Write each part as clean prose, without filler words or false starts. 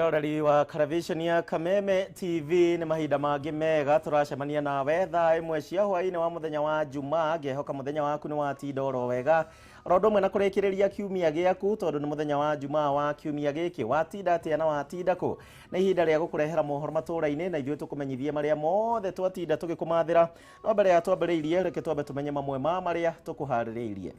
Arorari wa television ya Kameme TV ni mahinda mangi mega turacemania nawe thaa imwe cia hwaini wa muthenya wa Jumaa ngehoka muthenya waku ni watinda oro wega rondo mwe na kurikiriria kiumia giaku tondu ni muthenya wa Jumaa wa kiumia giki watinda atia na watinda ku na ihinda ria gukurehera mohoro maturaini na ithuĩ tukumenyithie maria mothe twatinda tugikumathira no mbere ya twambĩrĩirie reke twambe tumenye mamwe ma maria tukuharĩrĩirie.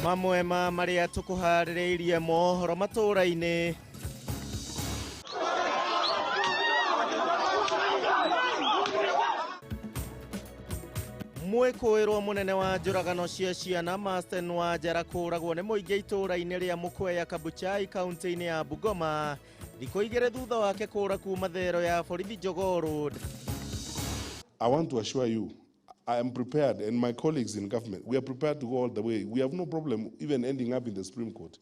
Mamwe ma maria tukuharĩrĩirie mohoro matũra-inĩ. Mwĩkũĩrwo mũnene wa njũragano cia ciana Masten wa njara kũragwo nĩ mũingĩ itũra-inĩ rĩa Mukwea Kabuchai kaunti-inĩ ya Bungoma thikũ igĩrĩ thutha wake kũra kuma thero ya borithi Jogoo Road. I want to assure you I am prepared, and my colleagues in government, we are prepared to go all the way. We have no problem even ending up in the Supreme Court.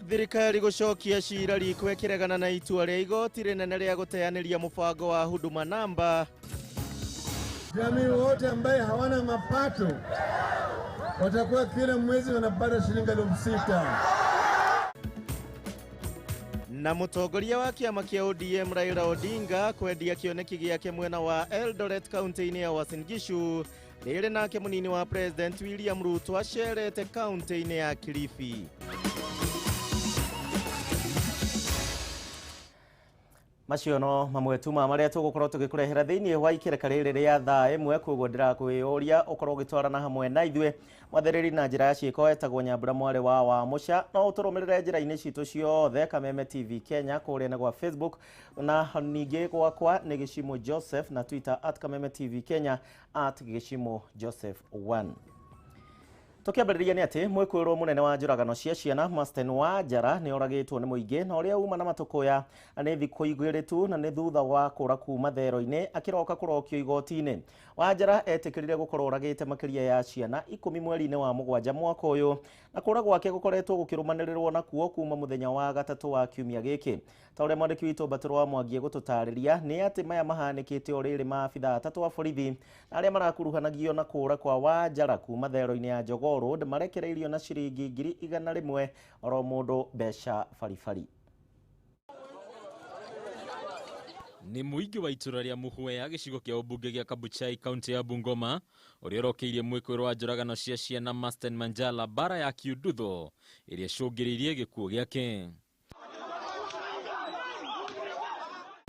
Thirikari gũcokia cira rikwe kĩregana na itua rĩa igoti rĩnene rĩa gũteanĩria mũbango wa huduma namba. Jamii wote ambaye hawana mapato watakuwa kila mwezi wanapata shilingi 6,000. Na mũtongoria wa kĩama kĩa ODM Raila Odinga kwendia kĩoneki gĩake mwena wa Eldoret kaunti-inĩ ya Uasin Gishu rĩrĩ nake mũnini wa President William Ruto acerete kaunti-inĩ ya Kilifi. Macio no mamwe tu ma maria tugukorwo tugĩkũrehera thĩinĩ wa ikereka rĩrĩ rĩa thaa ĩmwe koguo ndĩrakwĩyũria ũkorwo ũgĩtwarana hamwe na ithuĩ mwathĩrĩri na njĩra ya ciĩko etagwo Nyambura mwarĩ wa Mũca no ũtũrũmĩrĩre njĩra-inĩ citũ ciothe Kameme TV Kenya kũrĩa gwa Facebook na ningĩ gwakwa nĩ Gichimu Joseph na Twitter @Kameme TV Kenya @Gichimu Joseph 1. Tukiambĩrĩria nĩ atĩ mwĩkũĩrwo mũnene wa njũragano cia ciana Masten wa njara nĩ oragĩtwo nĩ mũingĩ na ũrĩa uma na matũkũya nĩ thikũ igĩrĩ tu na nĩ thutha wa kũra kuma thero-inĩ akĩroka kũrokio igoti-inĩ. Wa njara etĩkĩrire gũkorwo oragĩte makĩria ya ciana 10 mweri-inĩ wa Mũgwanja mwaka ũyũ na kũra gwake gũkoretwo gũkĩrũmanĩrĩrwo na kuo kuma mũthenya wa gatatũ wa kiumia gĩkĩ. Ta ũrĩa mwandĩki witũ Mbatũro wa Mwangi gũtũtarĩria nĩ atĩ maya mahanĩkĩte o rĩrĩ maabithaa atatũ a borithi arĩa marakuruhanagio na kũra kwa wa njara kuma thero-inĩ ya Jogoo Road marekereirio na ciringi 100,000 oro mũndũ mbeca baribari. Ni mũingĩ wa itũra rĩa Mukwea gĩcigo kĩa ũmbunge gĩa Kabuchai kaunti ya Bungoma ũrĩa ũrokeirie mwĩkũĩrwo wa njũragano cia ciana Masten Manjala bara ya kiundutho ĩrĩa ĩcũngĩrĩirie gĩkuũ gĩake.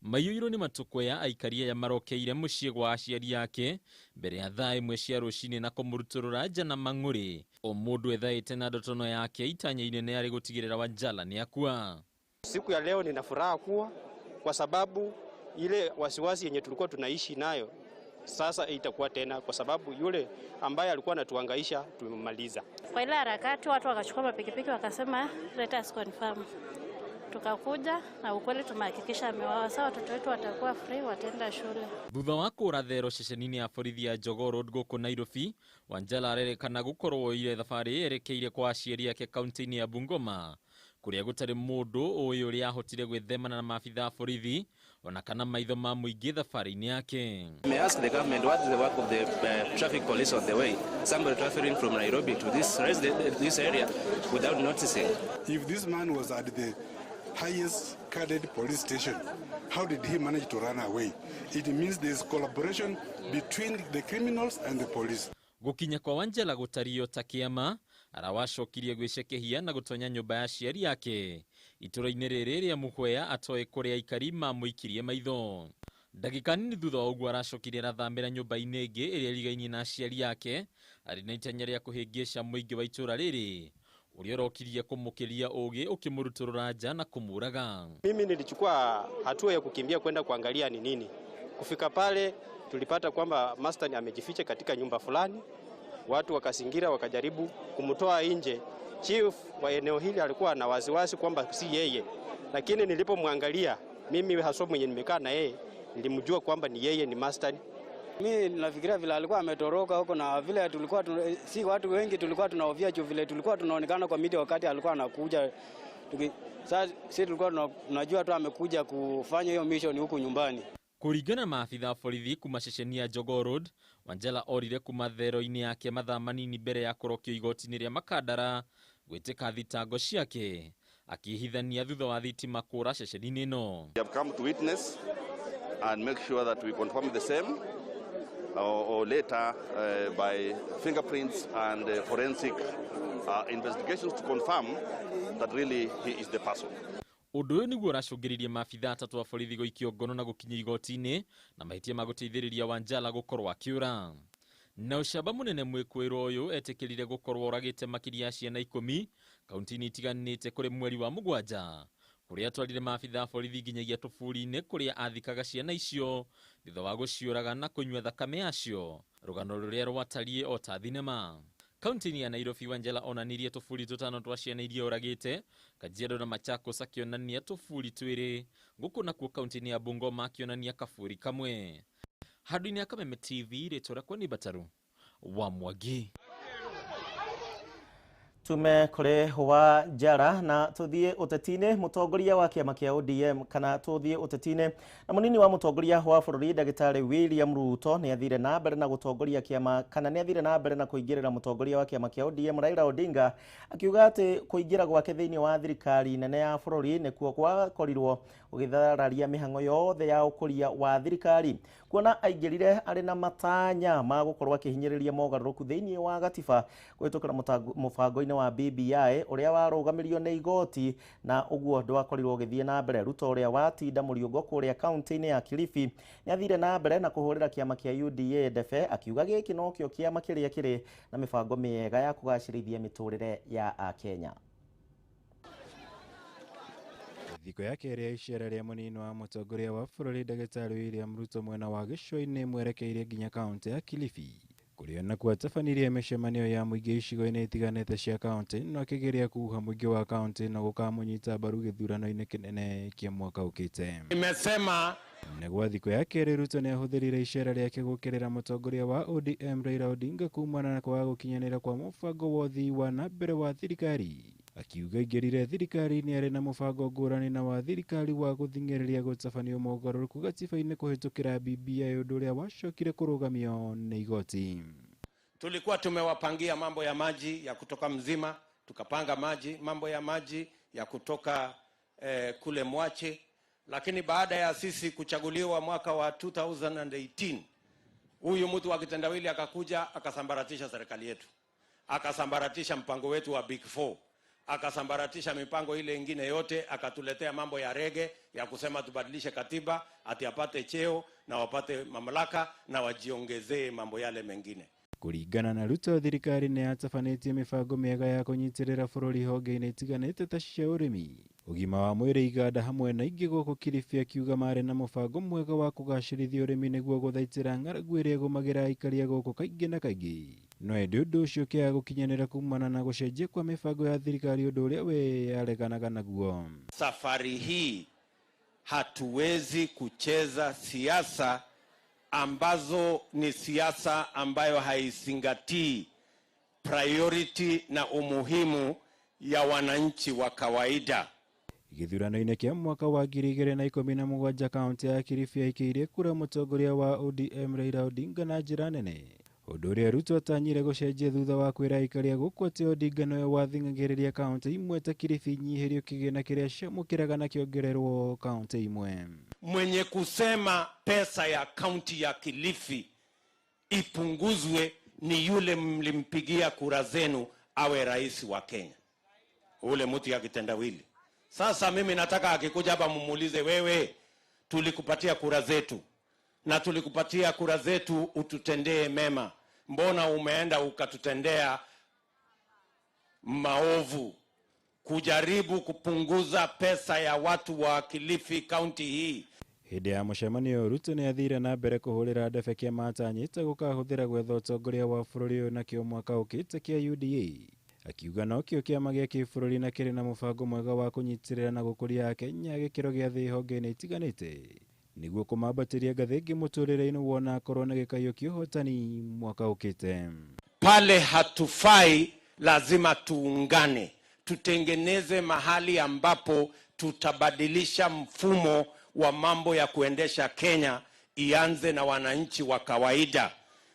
Maiyũirwo nĩ matũkũya aikaria ya marokeire mũciĩ gwa aciari yake mbere ya thaa ĩmwe cia rũcinĩ na kũmũrutũrũra nja na mang'ũrĩ o mũndũ ethaĩte na ndotono yake itanya inene yarĩ gũtigĩrĩra Wanjala nĩ akua. Siku ya leo nina furaha kuwa kwa sababu ile wasiwasi yenye tulikuwa tunaishi nayo sasa itakuwa tena kwa sababu yule ambaye alikuwa anatuhangaisha tumemaliza. Kwa ile harakati watu wakachukua mapikipiki wakasema let us confirm. Tukakuja na ukweli tumehakikisha amewawa sawa, watoto wetu watakuwa free wataenda shule. Thutha wa kũra thero ceceni-inĩ ya borithi ya Jogoo Road gũkũ Nairobi, Wanjala arerĩkana gũkorwo ile thabarĩ yerekeire kwa aciari yake kaunti-inĩ ya Bungoma kũrĩa gũtarĩ mũndũ ũĩ ũrĩa ahotire gwĩthemana na maabithaa borithi ona kana maitho ma mũingĩ thabarĩ-inĩ yake. May I ask the government what is the work of the traffic police on the way? Somebody traveling from Nairobi to this area without noticing. If this man was at the highest caded police station, how did he manage to run away? It means there's collaboration between the criminals and the police. Gũkinya kwa Wanjala gũtario ta kĩama arawacokirie gwĩcekehia na gũtonya nyũmba ya aciari yake itũra-inĩ rĩrĩ rĩa Mukwea atoĩ kũrĩa aikari mamũikirie maitho. Ndagĩka nini thutha wa ũguo aracokire arathamĩra nyũmba-inĩ ĩngĩ ĩrĩa ĩrigainie na aciari yake arĩ na itanya rĩa kũhĩngĩca mũingĩ wa itũra rĩrĩ ũrĩa ũrokirie kũmũkĩria ũgĩ ũkĩmũrutũrũra nja na kũmũraga. Mimi nilichukua hatua ya kukimbia kwenda kuangalia ni nini. Kufika pale tulipata kwamba Masten amejificha katika nyumba fulani. Watu wakasingira wakajaribu kumtoa nje. Chief wa eneo hili alikuwa na wasiwasi kwamba si yeye. Lakini nilipomwangalia mimi haswa mwenye nimekaa na yeye nilimjua kwamba ni yeye, ni Masten. Mimi nafikiria vile alikuwa ametoroka huko na vile tulikuwa si watu wengi tulikuwa tunaovia juu vile tulikuwa tunaonekana kwa media wakati alikuwa anakuja. Sasa sisi tulikuwa tunajua tu amekuja kufanya hiyo mission huku nyumbani. Kuringana maafitha borithi kuma ceceni ya Jogoo Road, Wanjala orire kuma thero-ini yake mathaa manini mbere ya kurokio igoti-ini ria Makandara gwĩtĩka thitango ciake, akihithania thutha wa thitima kũra ceceni-ini ĩno. We have come to witness and make sure that we confirm the same or later by fingerprints and forensic investigations to confirm that really he is the person. Ũndũ ũyũ nĩguo ũracũngĩrĩirie maabitha atatũ a borithi gũikio ngono na gũkinyia igoti-inĩ na mahĩtia ma gũteithĩrĩria Wanjala gũkorwo akĩũra. Na ũcamba mũnene mwĩkũĩrwo ũyũ etĩkĩrire gũkorwo oragĩte makĩria ya ciana 10 kaunti-inĩ itiganĩte kũrĩ mweri wa Mũgwanja, kũrĩa atwarire maabitha borithi nginyagia tũbũri-inĩ kũrĩa athikaga ciana icio thutha wa gũciũraga na kũnyua thakame yacio, rũgano rũrĩa rwatariĩ o ta thinema. Kaunti-inĩ ya Nairobi, Wanjala onanirie tũbũri 5 twa ciana iria ũragĩte, Kajiado na Machakos akĩonania tũbũri 2, gũkũ nakuo kaunti-inĩ ya Bungoma akĩonania kabũri kamwe. Handũ-inĩ ya Kameme TV, rĩtwa rĩakwa nĩ Bataru wa Mwangi. Tume kore wa Jara na tuthie utetine mutongoria wa kiama kia ODM kana tuthie utetine na munini wa mutongoria wa bururi Ndagĩtarĩ William Ruto ni athire na mbere na gutongoria kiama kana ni athire na mbere na kuingirira mutongoria wa kiama kia ODM Raila Odinga akiuga ati kuingira gwake thiini wa thirikari nene ya bururi ni kuo gwakorirwo ugithararia mihang'o yothe ya ukuria wa thirikari, kuona aingirire ari na matanya ma gukorwo akihinyiriria mogarũrũku thiini wa gatiba kũhĩtũkĩra mũbango-inĩ wa BBI uria warũgamirio nĩ igoti, na ũguo ndwakorirwo ũgĩthiĩ na mbere. Ruto uria watinda mũriũngo kũrĩa kaunti-inĩ ya Kilifi ni athire na mbere na kũhũrĩra kiama kia UDA ndebe, akiuga gĩkĩ no kĩo kiama kĩrĩa kĩrĩ na mĩbango mĩega ya kũgacĩrithia mĩtũrĩre ya Akenya. Thiko ya kerĩ ya icera rĩa mũnini wa mũtongoria wa bũrũri Ndagĩtarĩ William Ruto mwena wa gĩcũa-inĩ mwerekeire nginya kaunti ya Kilifi, kũrĩa nakuo atabanirie mĩcemanio ya mũingĩ icigo-inĩ itiganĩte cia kaunti, no akĩgeria kuuha mũingĩ wa kaunti na gũkamũnyita mbaru gĩthurano-inĩ kĩnene kĩa mwaka ũkĩte. Nimesema Naguo thiko ya kerĩ Ruto nĩ ahũthĩrire icera rĩake gũkĩrĩra mũtongoria wa ODM Raila Odinga kumana na kwaga gũkinyanĩra kwa mũbango wa ũthii wa na mbere wa thirikari, akiuga aingĩrire thirikari-inĩ arĩ na mũbango ngũrani na wa thirikari wa gũthing'ĩrĩria gũtabanio mogarũrũku gatiba-inĩ kũhĩtũkĩra BBI, ũndũ ũrĩa wacokire kũrũgamio nĩ igoti. Tulikuwa tumewapangia mambo ya maji ya kutoka Mzima, tukapanga mambo ya maji ya kutoka kule Mwache, lakini baada ya sisi kuchaguliwa mwaka wa 2018 huyu mtu wa kitendawili akakuja akasambaratisha serikali yetu, akasambaratisha mpango wetu wa Big 4, akasambaratisha mipango ile ingine yote, akatuletea mambo ya rege ya kusema tubadilishe katiba ati apate cheo na wapate mamlaka na wajiongezee mambo yale mengine. Kũringana na Ruto, thirikari nĩ yatabanĩtie mĩbango mĩega ya kũnyitĩrĩra bũrũri honge-inĩ itiganĩte ta cia ũrĩmi, ũgima wa mwĩrĩ, iganda hamwe na ingĩ gũkũ Kilifi, akiuga marĩ na mũbango mwega wa kũgacĩrithia ũrĩmi nĩguo gũthaitĩra ng'aragu ĩrĩa ĩgũmagĩra aikari a gũkũ kaingĩ na kaingĩ, no ĩndĩ ũndũ ũcio ũkĩaga gũkinyanĩra kumana na gũcenjia kwa mĩbango ya thirikari, ũndũ ũrĩa we yareganaga naguo. Safari hii hatuwezi kucheza siasa ambazo ni siasa ambayo haizingatii priority na umuhimu ya wananchi wa kawaida. Gĩthurano-inĩ kĩa mwaka wa 2017 kaunti ya Kilifi yaikĩire kura mũtongoria wa ODM Raila Odinga na njĩra nene, ũndũ ũrĩa Ruto atanyire gũcenjia thutha wa kwĩra aikari a gũkũ atĩ Odinga nowe wathing'agĩrĩria kaunti imwe ta Kilifi nyihĩrio kĩgĩna kĩrĩa ciamũkĩraga na kĩongererwo kaunti imwe. Mwenye kusema pesa ya kaunti ya Kilifi ipunguzwe ni yule mlimpigia kura zenu awe rais wa Kenya, ule mtu ya kitendawili. Sasa mimi nataka akikuja hapa mumuulize, wewe tulikupatia kura zetu na tulikupatia kura zetu ututendee mema, mbona umeenda ukatutendea maovu kujaribu kupunguza pesa ya watu wa Kilifi kaunti hii? Hĩndĩ ya mũcemanio, Ruto nĩ athire na mbere kũhũrĩra ndebe kĩama atanyĩte gũkahũthĩra gwetha ũtongoria wa bũrũri ũyũ nakĩo mwaka ũkĩte kĩa UDA, akiuga no kĩo kĩama gĩa kĩbũrũri na kĩrĩ na mũbango mwega wa kũnyitĩrĩra na gũkũria Akenya gĩkĩro gĩa thĩ honge-inĩ itiganĩte nĩguo kũmambatĩria ngathĩ mũtũrĩre-inĩ wona akorwo na gĩkayo kĩa ũhotani mwaka ũkĩte. Pale hatufai, lazima tuungane, tutengeneze mahali ambapo tutabadilisha mfumo wa mambo ya kuendesha Kenya ianze na wananchi wa kawaida.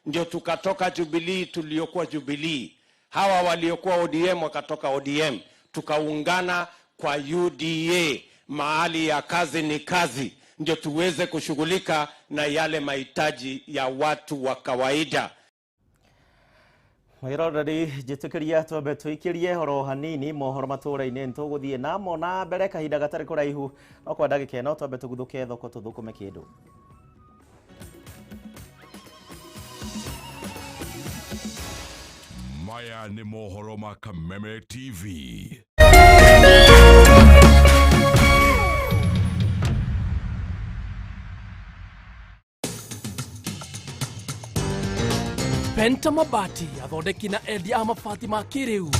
Ndio tukatoka Jubilee, tuliokuwa Jubilee, hawa waliokuwa ODM wakatoka ODM, tukaungana kwa UDA, mahali ya kazi ni kazi, ndio tuweze kushughulika na yale mahitaji ya watu wa kawaida. Mwiroreri jitukiria twambe twikirie horo hanini mohoro matura-ini ntuguthie namo na mbere kahinda gatari kuraihu no kwa ndagika ino twambe tuguthuke thoko tuthukume kindu. Maya ni mohoro ma Kameme TV. Penta Mabati athondeki na endia a mabati ma kiriu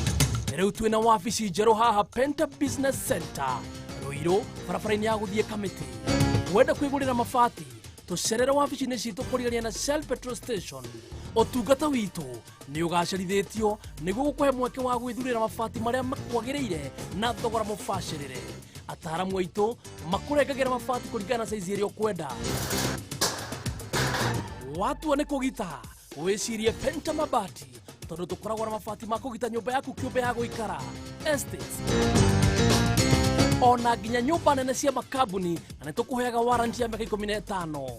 riu twina wabici njeru haha Penta Business Center Ruiru barabara-ini ya guthie Kamiti. Wenda kwigurira mabati tucerere wabici-ini citu kurigania na Shell Petrol Station. Otungata witu ni ugacerithitio niguo gukuhe mweke wa gwithurira mabati maria makwagiriire na thogora mubacirire. Ataramu aitu makurengagira mabati kuringana na size iria ukwenda. Watu ni kugita wicirie Penta Mabati tondu tukoragwo na mabati ma kugita nyumba yaku kiumbe ya guikara estates ona nginya nyumba nene cia makambuni na nitukuheaga warranty ya miaka 15.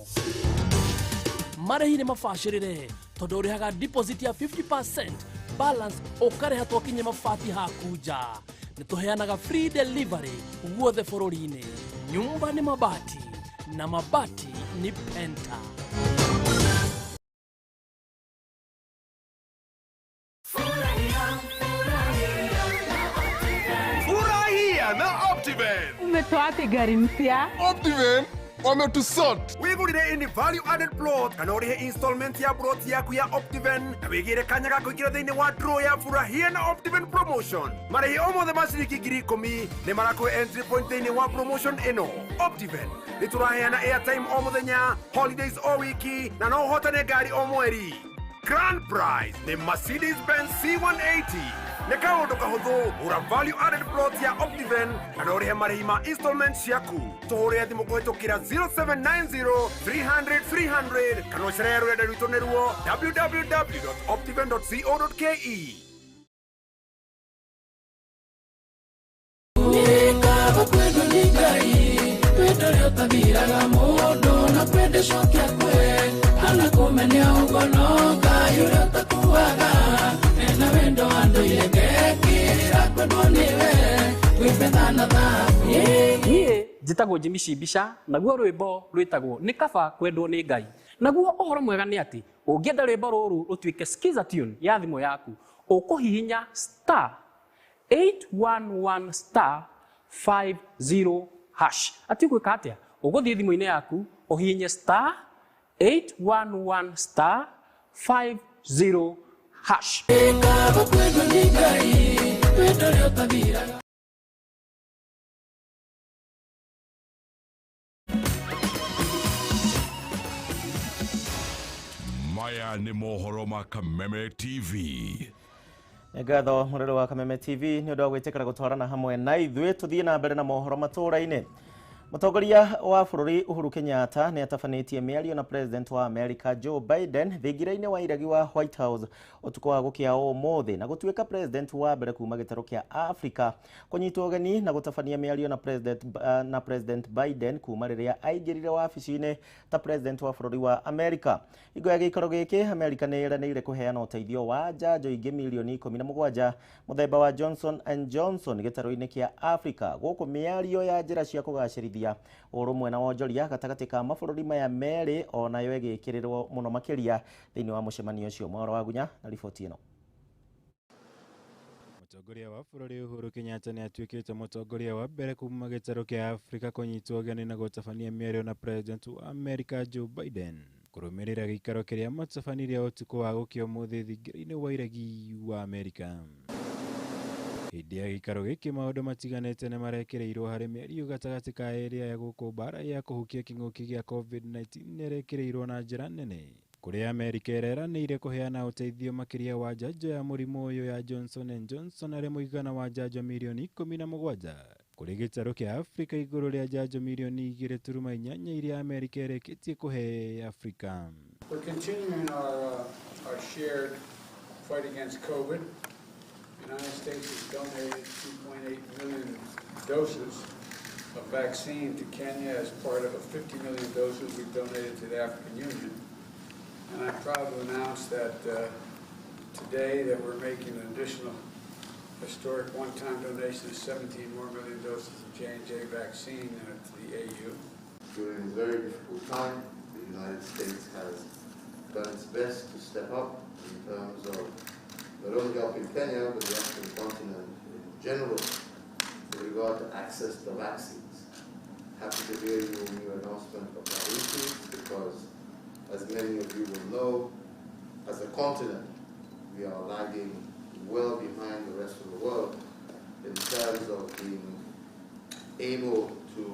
Marĩhi nĩ mabacĩrĩre tondu ũrĩhaga deposit ya 50% balance ũkarĩha twakinye mabati haku nja. Nĩtũheanaga free delivery guothe bũrũri-inĩ. Nyumba ni mabati na mabati ni Penta. Na Optiven. Umetoa wapi gari mpya? Optiven wametusort. Wigurire ini value added plot kana urihe installment ya plot yaku ya Optiven na wigire kanya ga kuingira thiini wa draw ya furahia na Optiven promotion. Marihi omothe ma ciringi 10,000 ni marakuhe entry point thiini wa promotion ino. Optiven nituraheana airtime o muthenya, holidays o wiki na no hotane ngari o mweri. Grand prize ni Mercedes Benz C180. Neka undu kahuthu ura value added plot ya Optiven kana urihe marihi ma installments yaku. Tuhure thimu kuhitukira 0790 300 300 kana ucerere rurenda rwitu niruo www.optiven.co.ke. Njitagwo Jimmy Shibisha naguo rwimbo rwitagwo ni kaba kwendwo ni Ngai. Naguo ohoro mwega ni ati ungienda rwimbo ruru rutuike skiza tune ya thimu yaku ukuhihinya *811*50# ati gwika atia uguthie thimu-ini yaku uhihinye *811*50#. Maya ni mohoro ma Kameme TV. Ngatho murero wa Kameme TV ni undu wa gwitikira gutwarana hamwe na ithuĩ tuthie na mbere na mohoro matura-ini. Mutongoria wa bururi Uhuru Kenyatta ni atafanĩtie mĩario na president wa America Joe Biden thĩngĩra-inĩ wa iragi wa White House utuko wa gukia ũmũthĩ na gũtuĩka president wa mbere kuma gĩtarũ kĩa Africa kũnyitwo ũgeni na gũtabania mĩario na president Biden kuma rĩrĩa aingĩrire wabici-inĩ ta president wa bururi wa America. Hingo ya gĩikaro gĩkĩ America nĩ ĩranĩire kũheana ũteithio wa njanjo ingĩ milioni 17 mũthemba wa Johnson & Johnson gĩtarũ-inĩ kĩa Africa gũkũ mĩario ya njĩra cia kũgacĩrithia urumwe na wonjoria gatagati ka mabũrũri maya merĩ onayo ĩgĩkĩrĩrwo mũno makĩria thĩinĩ wa mũcemanio ũcio. Mwaro wa Gunya na riboti ĩno. Mũtongoria wa bũrũri Uhuru Kenyatta nĩ atuĩkĩte mũtongoria wa mbere kuma gĩtarũ kĩa Afrika kũnyitwo ũgeni na gũtabania mĩario na president wa America Joe Biden kũrũmĩrĩra gĩikaro kĩrĩa matabanirie ũtukũ wa gũkĩa ũmũthĩ thĩngĩra-inĩ wa iragi wa America. Hĩndĩ ya gĩikaro gĩkĩ maũndũ matiganĩte nĩ marekĩrĩirwo harĩ mĩario gatagatĩ ka erĩ ya gũkũ mbara ya kũhukia kĩng'ũki gĩa COVID-19 nĩ ĩrekĩrĩirwo na njĩra nene, kũrĩa America ĩreranĩire kũheana ũteithio makĩria wa njanjo ya mũrimũ ũyũ ya Johnson & Johnson harĩ mũigana wa njanjo milioni 17 kuri gĩtarũ kĩa Afrika igũrũ rĩa njanjo milioni 2.8 iria Amerika ĩrĩkĩtie kũhe Afrika. We're continuing our shared fight against COVID. The United States has donated 2.8 million doses of vaccine to Kenya as part of a 50 million doses we've donated to the African Union. And I'm proud to announce that today that we're making an additional historic one-time donation of 17 more million doses of J&J vaccine to the AU. During this very difficult time, the United States has done its best to step up in terms of not only helping Kenya, but the African continent in general with regard to access to vaccines. Happy to hear your new announcement of that increase because, as many of you will know, as a continent, we are lagging well behind the rest of the world in terms of being able to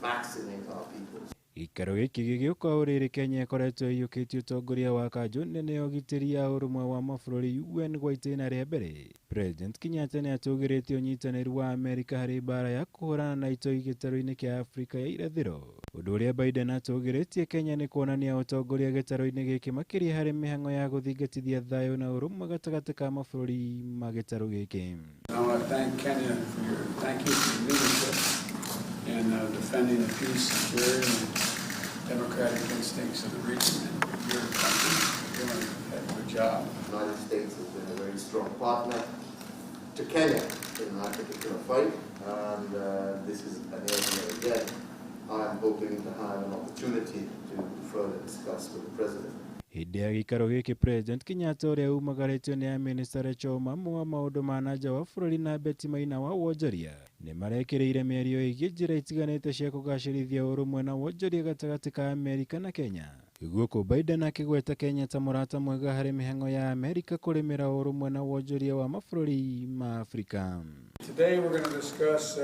vaccinate our people. Gĩikaro gĩkĩ gĩgĩũka ũrĩrĩ Kenya ĩkoretwo ĩiyũkĩtie ũtongoria wa kanjũ nene ya ũgitĩri ya ũrũmwe wa mabũrũri UN gwa itĩna rĩa mbere. President Kenyatta nĩ atũgĩrĩtie ũnyitanĩri wa Amerika harĩ mbara ya kũhũrana na itoi gĩtarũ-inĩ kĩa Afrika ya irathĩro. Ũndũ ũrĩa Biden atũgĩrĩtie Kenya nĩ kuonania ũtongoria gĩtarũ-inĩ gĩkĩ makĩria harĩ mĩhang'o ya gũthingatithia thayũ na ũrũmwe gatagatĩ ka mabũrũri ma gĩtarũ gĩkĩ. I want to thank Kenya for your leadership in defending the peace, security, and democratic instincts of the region and your country. You're doing a good job. The United States has been a very strong partner to Kenya in that particular fight, and this is an area again I am hoping to have an opportunity to further discuss with the President. Hĩndĩ ya gĩikaro gĩkĩ President Kenyatta ũrĩa umagarĩtio nĩ Minister Rachel Omamo wa maũndũ ma nanja wa bũrũri na Betty Maina wa wonjoria nĩ marekĩrĩire mĩario ĩgiĩ njĩra itiganĩte cia kũgacĩrithia ũrũmwe na wonjoria gatagatĩ ka Amerika na Kenya. Gũkũ Biden akĩgweta Kenya ta mũrata mwega harĩ mĩhang'o ya Amerika kũrĩmĩra ũrũmwe na wonjoria wa mabũrũri ma Afrika. Today we're going to discuss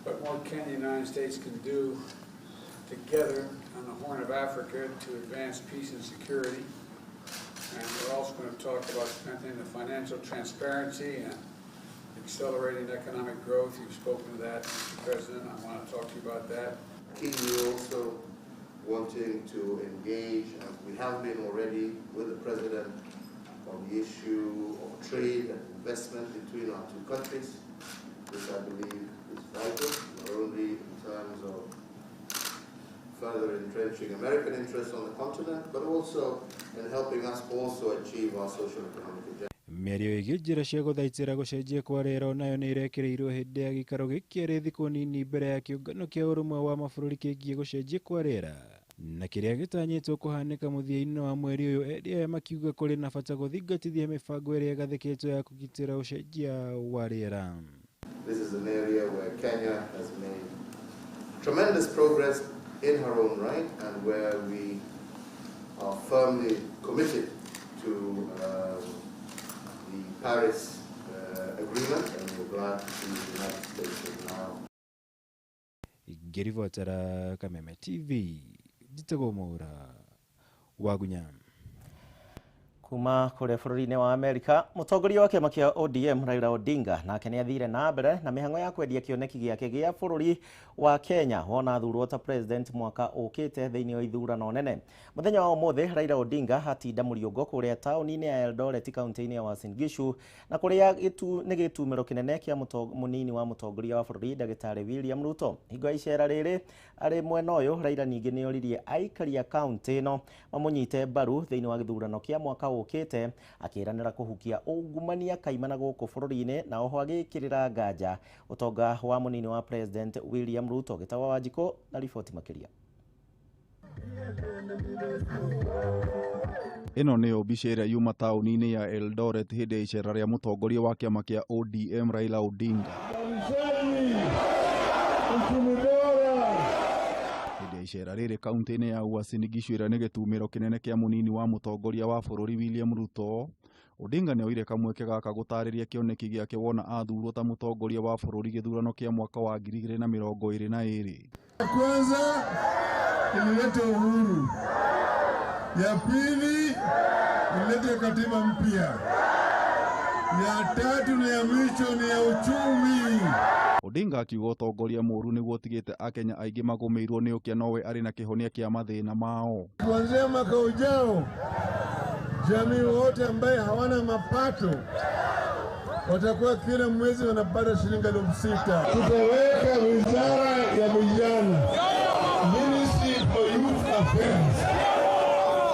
what more Kenya and the United States can do together on the Horn of Africa to advance peace and security. And we're also going to talk about strengthening the financial transparency and accelerating economic growth. You've spoken to that, Mr. President. I want to talk to you about that. We're also wanting to engage, as we have been already, with the President on the issue of trade and investment between our two countries, which I believe is vital, not only in terms of further entrenching American interests on the continent, but also in helping us also achieve our social and economic agenda. Mĩario ĩgiĩ njĩra cia gũthaitĩra gũcenjia kwa rĩera nayo nĩ ĩrekĩrĩirwo hĩndĩ ya gĩikaro gĩkĩ kĩarĩ thikũ nini mbere ya kĩũngano kĩa ũrũmwe wa mabũrũri kĩgiĩ gũcenjia kwa rĩera. Na kĩrĩa gĩtanyĩtwo kũhanĩka mũthia-inĩ wa mweri ũyũ erĩ aya makiuga kũrĩ na bata gũthingatithia mĩbango ĩrĩa ĩgathĩkĩtwo ya kũgitĩra ũcenjia wa rĩera. This is an area where Kenya has made tremendous progress in her own right, and where we are firmly committed to the Paris agreement, and we're glad to see the United States now. Ngĩribotera Kameme TV, njĩtagwo Mwaura Wagunya. Kuma kũrĩa bũrũri-inĩ wa Amerika, mũtongoria wa kĩama kĩa ODM Raila Odinga nake nĩ athire na mbere na mĩhang'o ya kwendia kĩoneki gĩake gĩa bũrũri wa Kenya wona athurwo ta president mwaka ũkĩte thĩinĩ wa ithurano nene. Mũthenya wa ũmũthĩ Raila Odinga hatinda mũriũngo kũrĩa taũni-inĩ ya Eldoret kaunti-inĩ ya Uasin Gishu na kũrĩa nĩ gĩtumĩro kĩnene kĩa mũnini wa mũtongoria wa bũrũri ndagĩtarĩ William Ruto. Hingo ya icera rĩrĩ arĩ mwena ũyũ Raila ningĩ nĩ oririe aikari a kaunti ĩno mamũnyite mbaru thĩinĩ wa gĩthurano kĩa mwaka ũkĩte akĩranĩra kũhukia ungumania kaimana gũkũ bũrũri-inĩ na oho agĩkĩrĩra nganja ũtonga wa mũnini wa president William Ruto. Gĩtawa Wanjikũ na riboti makĩria. Ĩno nĩ mbica ĩrĩa yuma taũni-inĩ ya Eldoret hĩndĩ ya icera rĩa mũtongoria wa kĩama kĩa ODM Raila Odinga. Hĩndĩ ya icera rĩrĩ kaunti-inĩ ya Uasin Gishu ĩrĩa nĩ gĩtumĩro kĩnene kĩa mũnini wa mũtongoria wa bũrũri William Ruto, Odinga nĩ oire kamweke gaka gũtarĩria kĩoneki gĩake wona athurwo ta mũtongoria wa bũrũri gĩthurano kĩa mwaka wa 2022. Kwanza ilileta uhuru, ya pili ilileta katiba mpya, Ya tatu na ya mwisho ni ya uchumi. Odinga akiuga utongoria mũũru nĩguo ũtigĩte Akenya aingĩ magũmĩirwo nĩ ũkĩa nowe arĩ na kĩhonia kĩa mathĩna mao. Kuanzia mwaka ujao, jamii wote ambaye hawana mapato watakuwa kila mwezi wanapata shilingi 6,000. Tutaweka wizara ya vijana, Ministry for Youth Affairs.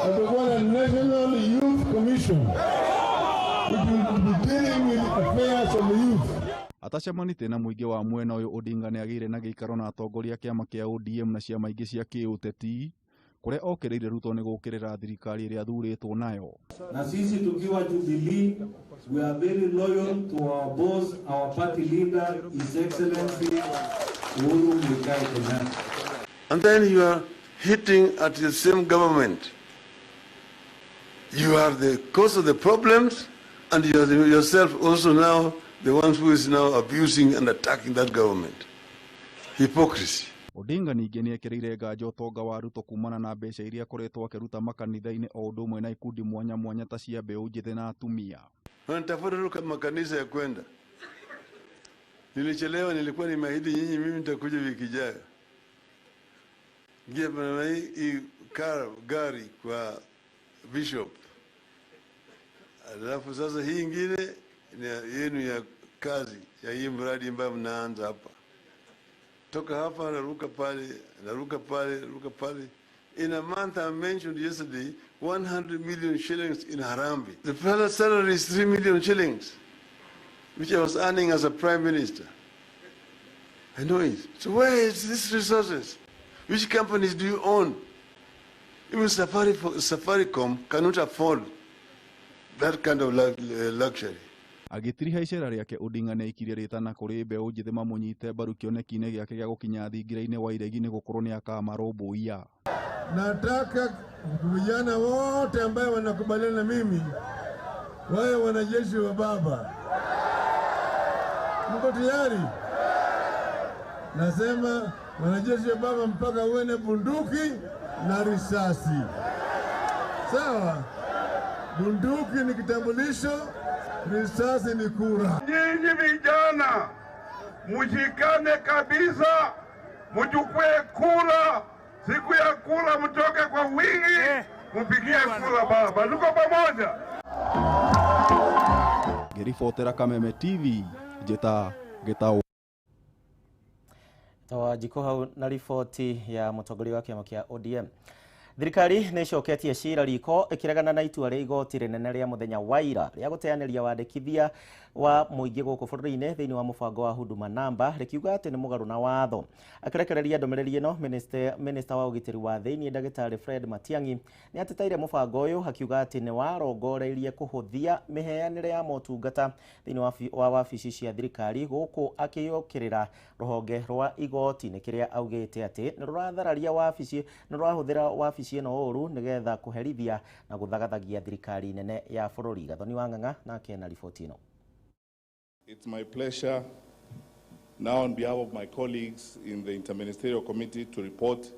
Tutakuwa na National Youth Commission, which will be dealing with affairs of the youth. Atacemanĩtie na mũingĩ wa mwena ũyũ, Odinga nĩagĩire na gĩikaro na atongoria kĩama kĩa ODM na ciama ingĩ cia kĩũteti, kũrĩa okĩrĩire Ruto nĩ gũkĩrĩra thirikari ĩrĩa athurĩtwo nayo. Na sisi tukiwa Jubilee, we are very loyal to our boss, our party leader, His Excellency Uhuru Muigai Kenyatta. And then you are hitting at the same government. You are the cause of the problems, and you are yourself also now the ones who is now abusing and attacking that government. Hypocrisy. Odinga ningĩ nĩekĩrĩire nganja ũtonga wa Ruto kumana na mbeca iria akoretwo akĩruta makanitha-inĩ o ũndũ ũmwe na ikundi mwanya mwanya ta cia mbeũ njĩthĩ na atumia. Wanatafuta makanisa ya kwenda. Nilichelewa, nilikuwa nimeahidi nyinyi mimi nitakuja wiki ijayo. Ngia bana hii gari kwa bishop. Alafu sasa hii ingine ni yenu ya kazi ya hii mradi ambayo mnaanza hapa. Toka hapa naruka pale, naruka pale, naruka pale. In a month, I mentioned yesterday 100 million shillings in Harambee. The first salary is 3 million shillings, which I was earning as a prime minister. I know it. So where is these resources? Which companies do you own? Even Safaricom cannot afford that kind of luxury. Agĩtiriha icera rĩake, Odinga nĩaikirie rĩtana kũrĩ mbeũ njĩthĩ mamũnyite mbaru kĩoneki-inĩ gĩake gĩa gũkinya thingira-inĩ wa iregi nĩ gũkorwo nĩ akamarũmbũiya. Nataka vijana wote ambao wanakubaliana na mimi wawe wanajeshi wa baba. Mko tayari? Nasema wanajeshi wa baba mpaka uwe na bunduki na risasi. Sawa? Bunduki ni kitambulisho, risasi ni kura. Nyinyi vijana mshikane kabisa, mchukue kura. Siku ya kura mtoke kwa wingi, mpigie kura baba. Tuko pamoja. Ngĩribotera Kameme TV, Njeta Gĩtaũ. Tawajiko hau na riboti ya mũtongoria wa kĩama kĩa ODM. Thirikari nĩcoketie cira riko ĩkĩregana na itua rĩa igoti rĩnene rĩa mũthenya wa ira rĩa gũteanĩria wandĩkithia wa mũingĩ gũkũ bũrũri-inĩ thĩinĩ wa mũbango wa Huduma Namba, rĩkiuga atĩ nĩ mũgarũ na watho. Akĩrekereria ndũmĩrĩri ĩno, Minister wa ũgitĩri wa thĩinĩ Ndagĩtarĩ Fred Matiang'i nĩ ateteire mũbango ũyũ, akiuga atĩ nĩ warongoreirie kũhũthia mĩheanĩre ya motungata thĩinĩ wa wabici cia thirikari, gũkũ akĩyũkĩrĩra rũhonge rwa igoti nĩ kĩrĩa augĩte atĩ nĩ rũrathararia wabici, nĩ rũrahũthĩra wabici ĩno ũru nĩgetha kũherithia na gũthagathagia thirikari nene ya bũrũri. Gathoni wa Ng'ang'a nake na riboti ĩno. It's my pleasure now on behalf of my colleagues in the Interministerial Committee to report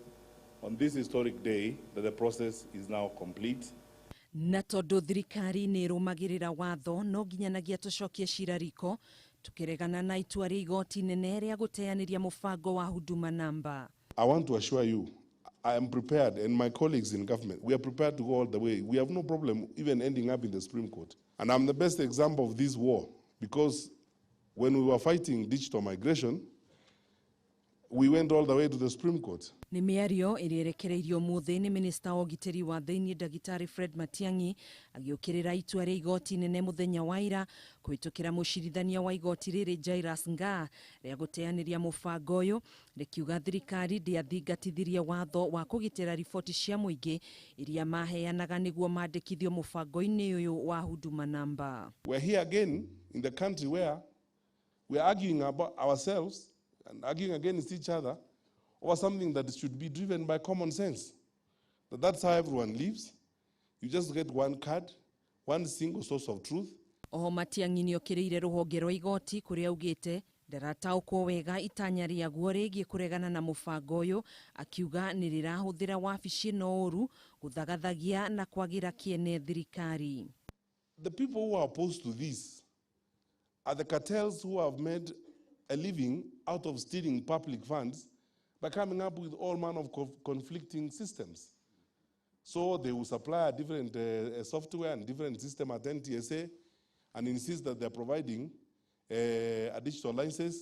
on this historic day that the process is now complete. Na tondũ thirikari nĩ ĩrũmagĩrĩra watho, no nginyanagia tũcokie cira riko tukĩregana na itua rĩa igoti nene rĩa gũteanĩria mũbango wa Huduma Namba. I want to assure you, I am prepared, and my colleagues in government, we are prepared to go all the way. We have no problem even ending up in the Supreme Court. And I'm the best example of this war, because when we were fighting digital migration, we went all the way to the Supreme Court. Nĩ mĩario ĩrĩa ĩrekereirio mũthĩ nĩ Minister wa ũgitĩri wa thĩinĩ Ndagĩtarĩ Fred Matiang'i agĩũkĩrĩra itua rĩa igoti nene mũthenya wa ira kũhĩtũkĩra mũcirithania wa igoti rĩrĩ Jairus Ngaah rĩa gũteanĩria mũbango ũyũ, rĩkiuga thirikari ndĩathingatithirie watho wa kũgitĩra riboti cia mũingĩ iria maheanaga nĩguo mandĩkithio mũbango-inĩ ũyũ wa Huduma Namba. We're here again in the country where we're arguing about ourselves and arguing against each other over something that should be driven by common sense. That's how everyone lives. You just get one card, one single source of truth. Oho Matiang'i nĩokĩrĩire rũhonge rwa igoti kũrĩa augĩte ndarataũkwo wega itanya rĩaguo rĩgiĩ kũregana na mũbango ũyũ, akiuga nĩ rĩrahũthĩra wabici ĩno ũru gũthagathagia na kwagĩra kĩene thirikari. The people who are opposed to this are the cartels who have made a living out of stealing public funds by coming up with all manner of conflicting systems. So they will supply a different software and different system at NTSA and insist that they're providing a digital license.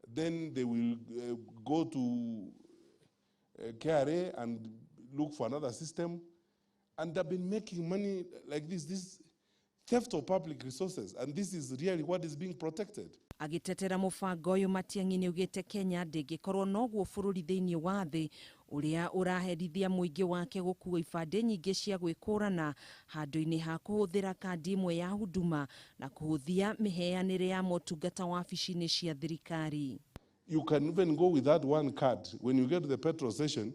Then they will go to KRA and look for another system. And they've been making money like this theft of public resources, and this is really what is being protected. Agitetera mubango uyu Matiang'i niugite Kenya ndingikorwo noguo bururi thiini wa thi uria uraherithia muingi wake gukua ibande nyingi cia gwikũrana handu-ini ha kuhuthira kandi imwe ya huduma na kuhuthia miheanire ya motungata wabici-ini cia thirikari. You can even go with that one card. When you get to the petrol station,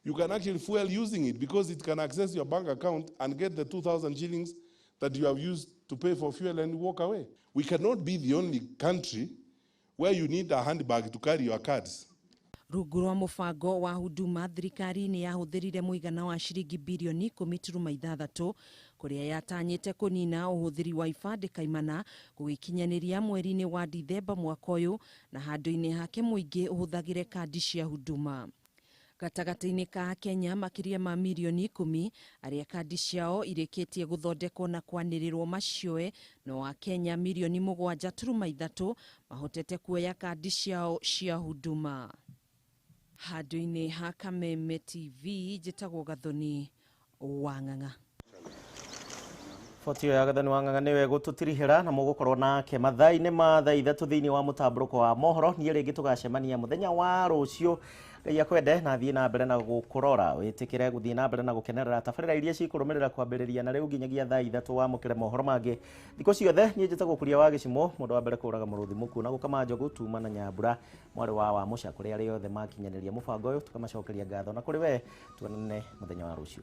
you can actually fuel using it because it can access your bank account and get the 2,000 shillings that you have used to pay for fuel and walk away. We cannot be the only country where you need a handbag to carry your cards. Rungu rwa mubango wa huduma thirikari ni yahuthirire muigana wa ciringi bilioni 10.6 kuria yatanyite kunina uhuthiri wa ibande kaimana gugikinyaniria mweri-ini wa Dithemba mwaka uyu na handu-ini hake muingi uhuthagire kandi cia huduma. Gatagati-ini ka Kenya makiria ma milioni 10 aria kandi ciao irikitie guthondekwo na kwanirirwo macioe no wa Kenya milioni 7.3 mahotete kuoya kandi ciao cia huduma. Handu-ini ha Kameme TV njitagwo Gathoni Wang'ang'a. Fotio ya Gathoni Wang'ang'a niwe gututirihira na mugukorwo nake mathaa-ini ma thaa ithatu thiini wa mutamburuko wa mohoro ni ringi tugacemania muthenya wa rucio Ngai akwende na thii na mbere na gukurora witikire guthii na mbere na gukenerera tabarira iria cikurumirira kwambiriria na riu nginyagia thaa ithatu wa mukire mohoro mangi thiko ciothe ni njitagwo Kuria wa Gichimu mundu wa mbere kuraga muruthi muku na gukama njogu tuma na nyambura mwari wa muca kuria ari yothe makinyaniria mubango uyu tukamacokeria ngatho na kuri we tuonane muthenya wa rucio.